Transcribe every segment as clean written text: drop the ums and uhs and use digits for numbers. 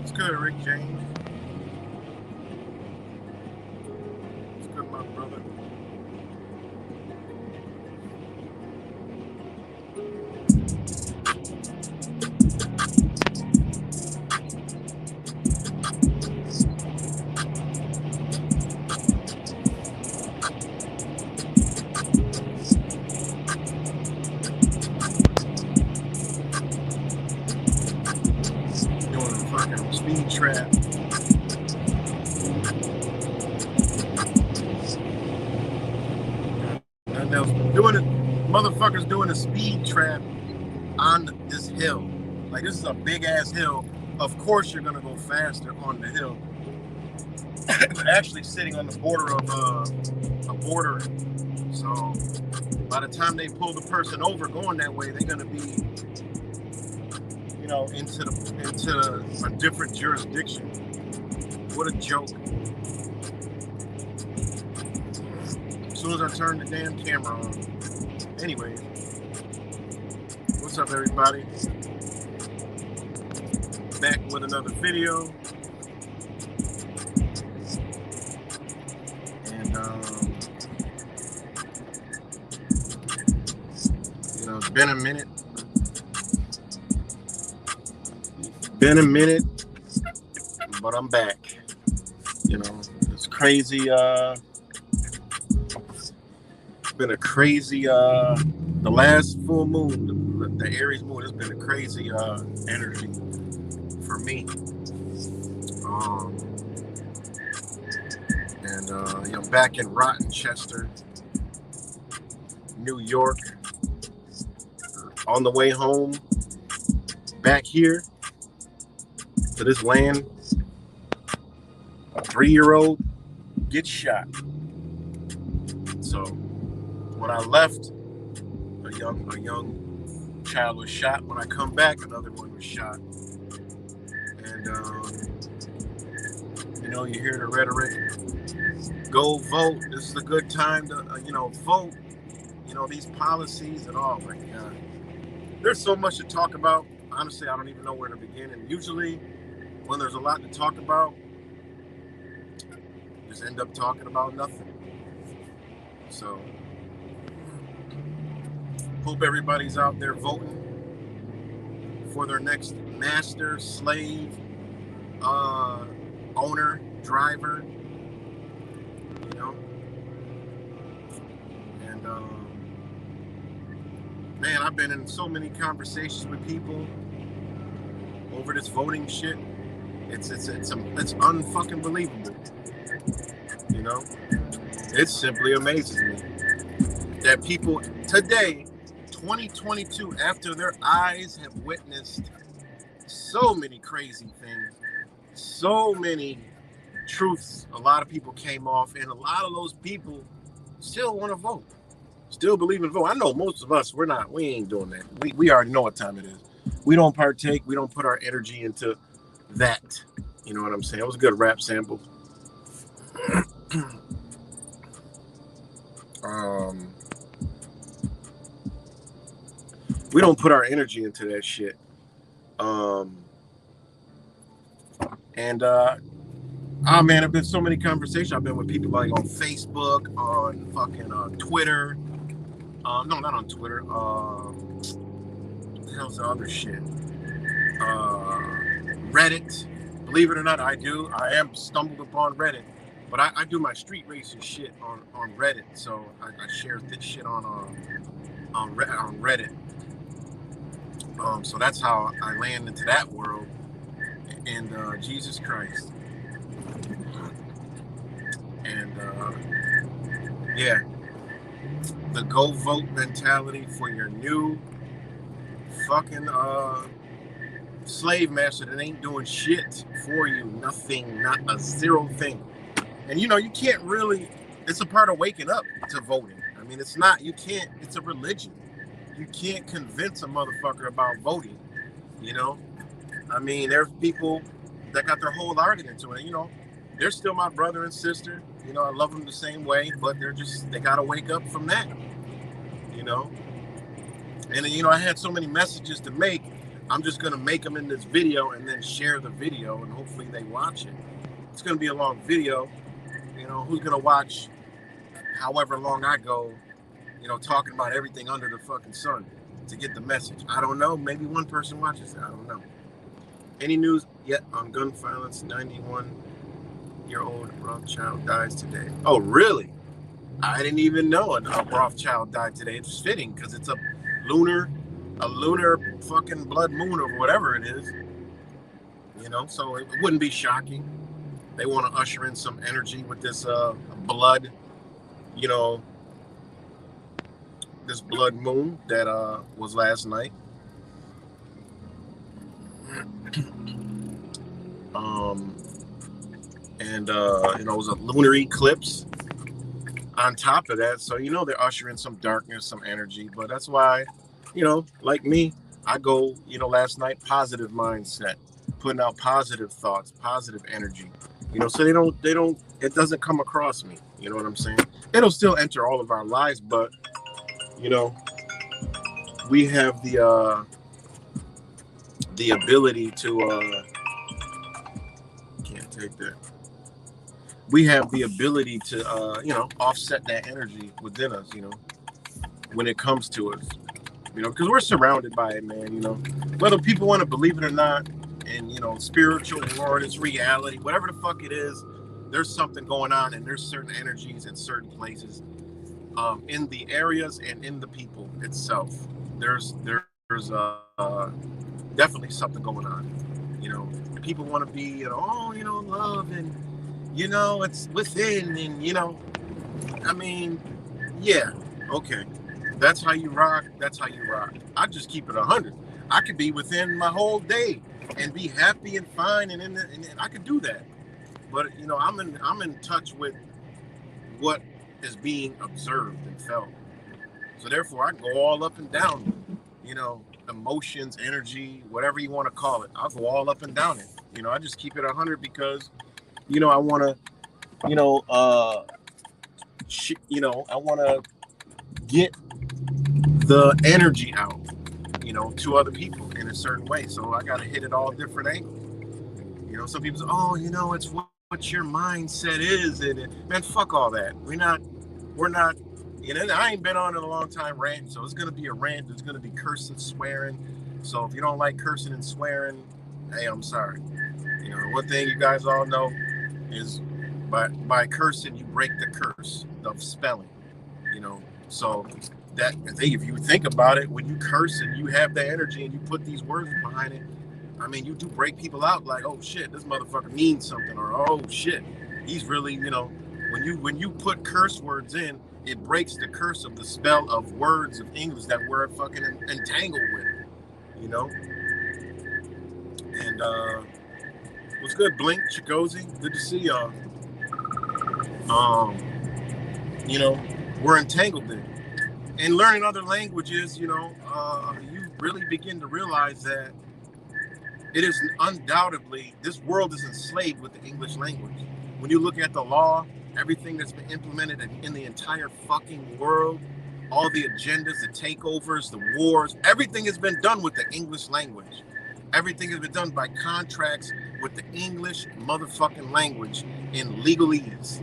It's good, Rick James. It's good, my brother. Doing a fucking speed trap. And they was doing it, motherfuckers doing a speed trap on this hill. Like, this is a big ass hill. Of course you're gonna go faster on the hill. They're actually sitting on the border of a border. So by the time they pull the person over going that way, they're gonna be, you know, into a different jurisdiction. What a joke. As soon as I turn the damn camera on. Anyway, what's up, everybody? Back with another video. And, you know, it's been a minute. But I'm back. You know, it's crazy. Been a crazy the last full moon, the Aries moon, has been a crazy energy for me. And you know, back in Rochester, New York, on the way home back here to this land, a 3-year-old gets shot. So when I left, a young child was shot. When I come back, another one was shot. And you know, you hear the rhetoric, go vote, this is a good time to you know, vote, you know, these policies and all. Like, there's so much to talk about. Honestly, I don't even know where to begin. And usually when there's a lot to talk about, just end up talking about nothing. So hope everybody's out there voting for their next master, slave, owner, driver, you know. And man, I've been in so many conversations with people over this voting shit. It's unfucking believable. You know, it simply amazes me that people today, 2022, after their eyes have witnessed so many crazy things, so many truths, a lot of people came off, and a lot of those people still want to vote, still believe in vote. I know most of us, we ain't doing that. We already know what time it is. We don't partake. We don't put our energy into that. You know what I'm saying? It was a good rap sample. We don't put our energy into that shit. Oh man, I've been so many conversations. I've been with people like on Facebook, on fucking Twitter. No, not on Twitter. What the hell's the other shit? Reddit. Believe it or not, I am stumbled upon Reddit, but I do my street racing shit on Reddit. So I share this shit on Reddit. So that's how I land into that world. And Jesus Christ. And yeah, the go vote mentality for your new fucking slave master that ain't doing shit for you, nothing, not a zero thing. And you know, you can't really, it's a part of waking up to voting. I mean, it's a religion. You can't convince a motherfucker about voting, you know? I mean, there's people that got their whole heart into it, you know? They're still my brother and sister, you know, I love them the same way, but they gotta wake up from that, you know? And you know, I had so many messages to make, I'm just gonna make them in this video and then share the video and hopefully they watch it. It's gonna be a long video, you know, who's gonna watch however long I go, you know, talking about everything under the fucking sun to get the message? I don't know, maybe one person watches it, I don't know. Any news yet on gun violence? 91-year-old Rothschild dies today. Oh, really? I didn't even know a Rothschild died today. It's fitting because it's a lunar fucking blood moon or whatever it is. You know, so it wouldn't be shocking. They want to usher in some energy with this blood, you know, this blood moon that was last night. And you know, it was a lunar eclipse on top of that, so you know they're ushering some darkness, some energy. But that's why, you know, like me, I go, you know, last night, positive mindset, putting out positive thoughts, positive energy, you know, so it doesn't come across me, you know what I'm saying? It'll still enter all of our lives, but you know, we have the ability to can't take that. We have the ability to you know, offset that energy within us, you know, when it comes to us, you know, because we're surrounded by it, man, you know, whether people want to believe it or not. And you know, spiritual world, it's reality, whatever the fuck it is, there's something going on, and there's certain energies in certain places, in the areas and in the people itself. There's definitely something going on, you know. People want to be, you know, oh, you know, love, and you know, it's within, and you know, I mean, yeah, okay, that's how you rock. I just keep it 100. I could be within my whole day and be happy and fine, and I could do that. But you know, I'm in touch with what is being observed and felt. So therefore, I go all up and down, you know, emotions, energy, whatever you want to call it. I'll go all up and down it. You know, I just keep it 100 because, you know, I want to, you know, I want to get the energy out, you know, to other people in a certain way. So I got to hit it all different angles. You know, some people say, oh, you know, it's what your mindset is, and man, fuck all that. We're not. You know, I ain't been on in a long time ranting, so it's gonna be a rant. There's gonna be cursing, swearing. So if you don't like cursing and swearing, hey, I'm sorry. You know, one thing you guys all know is by cursing you break the curse of spelling. You know, so that if you think about it, when you curse and you have that energy and you put these words behind it, I mean, you do break people out like, oh shit, this motherfucker means something, or oh shit, he's really, you know, when you put curse words in, it breaks the curse of the spell of words of English that we're fucking entangled with, you know. And what's good, Blink Chigozy? Good to see y'all. You know, we're entangled in. And learning other languages, you know, you really begin to realize that it is undoubtedly, this world is enslaved with the English language. When you look at the law, everything that's been implemented in the entire fucking world, all the agendas, the takeovers, the wars, everything has been done with the English language. Everything has been done by contracts with the English motherfucking language in legalese,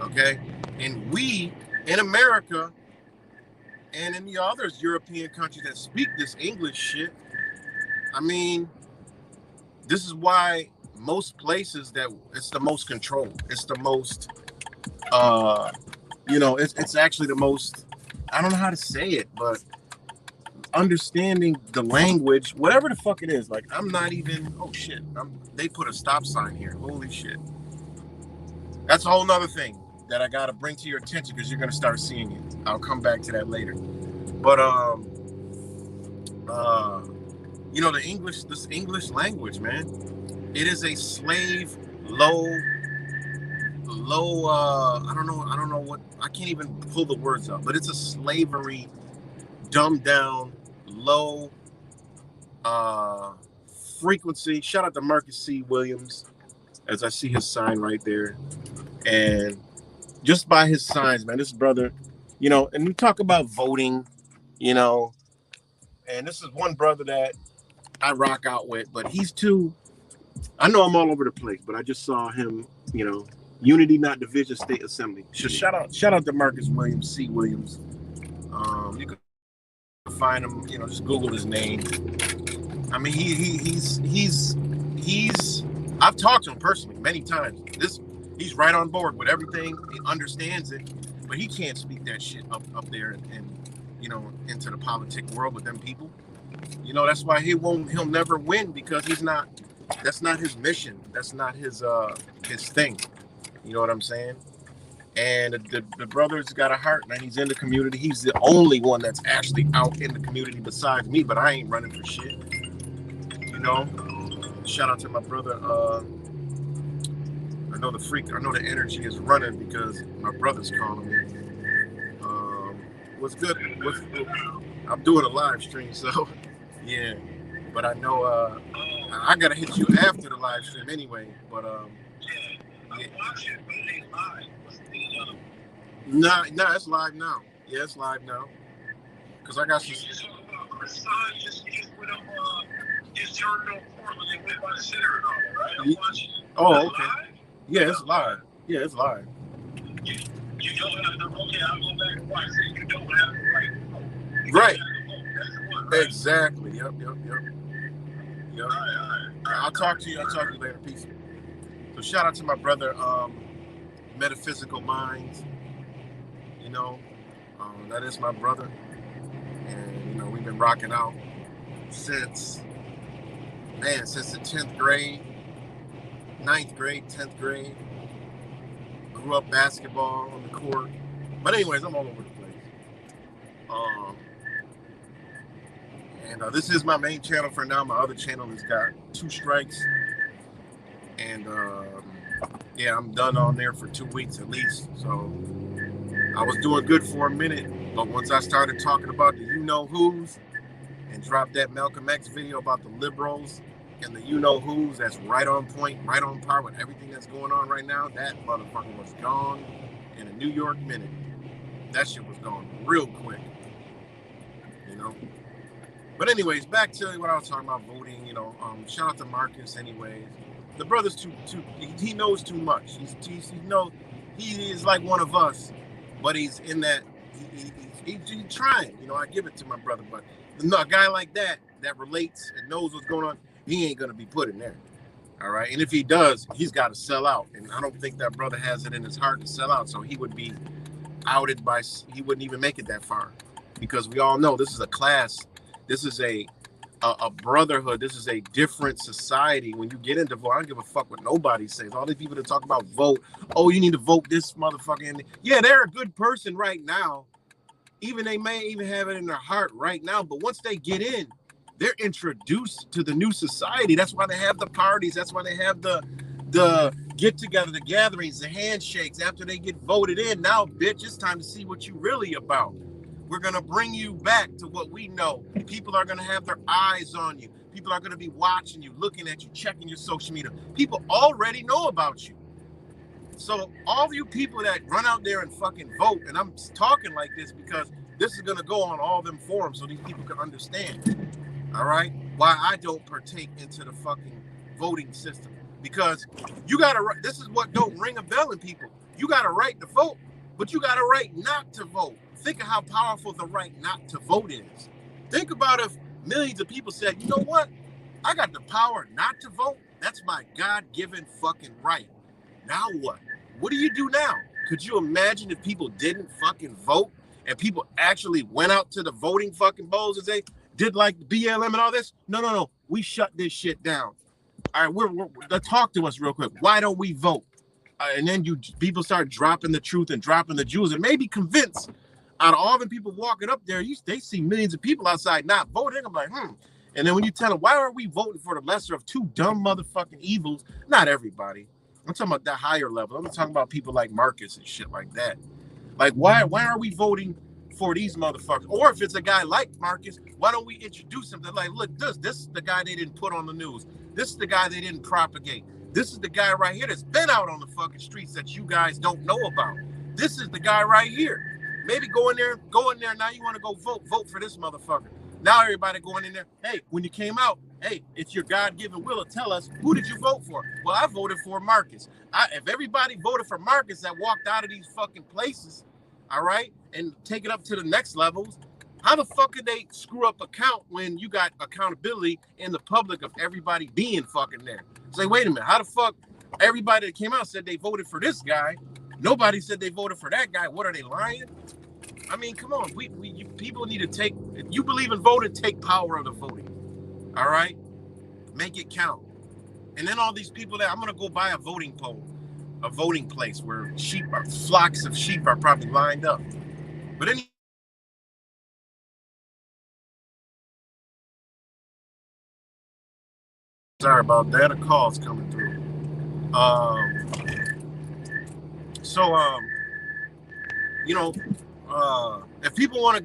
okay? And we, in America, and in the other European countries that speak this English shit, I mean, this is why most places that it's the most controlled. It's the most, you know, it's actually the most, I don't know how to say it, but understanding the language, whatever the fuck it is. Like, I'm not even, oh shit, they put a stop sign here. Holy shit. That's a whole nother thing that I got to bring to your attention because you're going to start seeing it. I'll come back to that later. But, you know, this English language, man, it is a slave, low, I don't know what, I can't even pull the words up, but it's a slavery, dumbed down, low frequency. Shout out to Marcus C. Williams, as I see his sign right there. And just by his signs, man, this brother, you know, and we talk about voting, you know, and this is one brother that I rock out with, but he's too, I know I'm all over the place, but I just saw him, you know, Unity Not Division State Assembly. So shout out to Marcus Williams, C. Williams. You can find him, you know, just Google his name. I mean, he's I've talked to him personally many times. He's right on board with everything. He understands it, but he can't speak that shit up there and you know, into the politic world with them people. You know, that's why he'll never win, because that's not his mission. That's not his thing. You know what I'm saying? And the brother's got a heart, man. He's in the community. He's the only one that's actually out in the community besides me, but I ain't running for shit. You know? Shout out to my brother. I know the energy is running because my brother's calling me. What's good? I'm doing a live stream, so yeah. But I know I gotta hit you after the live stream anyway. But yeah. Nah, it's live now. Yeah, it's live now. Cause I got some. Oh, okay. Yeah, it's live. Yeah, it's live. You don't have to. Okay, I'll go back and watch it. You don't have to right. Right. Exactly. Yep. All right. I'll talk to you later. Peace. So shout out to my brother, Metaphysical Minds. You know, that is my brother, and you know, we've been rocking out since the 10th grade, 9th grade, 10th grade. Grew up basketball on the court. But anyways, I'm all over the place. And this is my main channel for now. My other channel has got 2 strikes. And yeah, I'm done on there for 2 weeks at least. So I was doing good for a minute. But once I started talking about the you-know-who's and dropped that Malcolm X video about the liberals and the you-know-who's, that's right on point, right on par with everything that's going on right now, that motherfucker was gone in a New York minute. That shit was gone real quick, you know? But anyways, back to what I was talking about, voting, you know, shout out to Marcus anyways. The brother's too. He knows too much. He knows he is like one of us, but he's in that. He's trying. You know, I give it to my brother, but a guy like that relates and knows what's going on, he ain't gonna be put in there. All right, and if he does, he's got to sell out, and I don't think that brother has it in his heart to sell out. So he would be outed by. He wouldn't even make it that far, because we all know this is a class. This is a brotherhood. This is a different society. When you get into vote, I don't give a fuck what nobody says. All these people that talk about vote, oh, you need to vote this motherfucker. Yeah, they're a good person right now. Even they may even have it in their heart right now, but once they get in, they're introduced to the new society. That's why they have the parties. That's why they have the get together, the gatherings, the handshakes after they get voted in. Now, bitch, it's time to see what you really about. We're going to bring you back to what we know. People are going to have their eyes on you. People are going to be watching you, looking at you, checking your social media. People already know about you. So all of you people that run out there and fucking vote, and I'm talking like this because this is going to go on all them forums so these people can understand, all right, why I don't partake into the fucking voting system. Because you got to, this is what don't ring a bell in people. You got a right to vote, but you got a right not to vote. Think of how powerful the right not to vote is. Think about if millions of people said, you know what? I got the power not to vote. That's my God-given fucking right. Now what? What do you do now? Could you imagine if people didn't fucking vote and people actually went out to the voting fucking polls and they did like BLM and all this? No. We shut this shit down. All right, talk to us real quick. Why don't we vote? And then people start dropping the truth and dropping the jewels and maybe convince. Out of all the people walking up there, they see millions of people outside not voting. I'm like, And then when you tell them, why are we voting for the lesser of two dumb motherfucking evils? Not everybody. I'm talking about that higher level. I'm talking about people like Marcus and shit like that. Like, why are we voting for these motherfuckers? Or if it's a guy like Marcus, why don't we introduce him to, like, look, this is the guy they didn't put on the news. This is the guy they didn't propagate. This is the guy right here that's been out on the fucking streets that you guys don't know about. This is the guy right here. Maybe go in there. Now you want to go vote for this motherfucker. Now everybody going in there. Hey, when you came out, hey, it's your God-given will to tell us, who did you vote for? Well, I voted for Marcus. If everybody voted for Marcus that walked out of these fucking places, all right, and take it up to the next levels, how the fuck could they screw up a count when you got accountability in the public of everybody being fucking there? Say, wait a minute, how the fuck everybody that came out said they voted for this guy? Nobody said they voted for that guy. What, are they lying? I mean, come on. People need to take, if you believe in voting, take power of the voting. All right? Make it count. And then all these people I'm going to go buy a voting pole, a voting place where flocks of sheep are probably lined up. But any sorry about that. A call's coming through. So, if people want to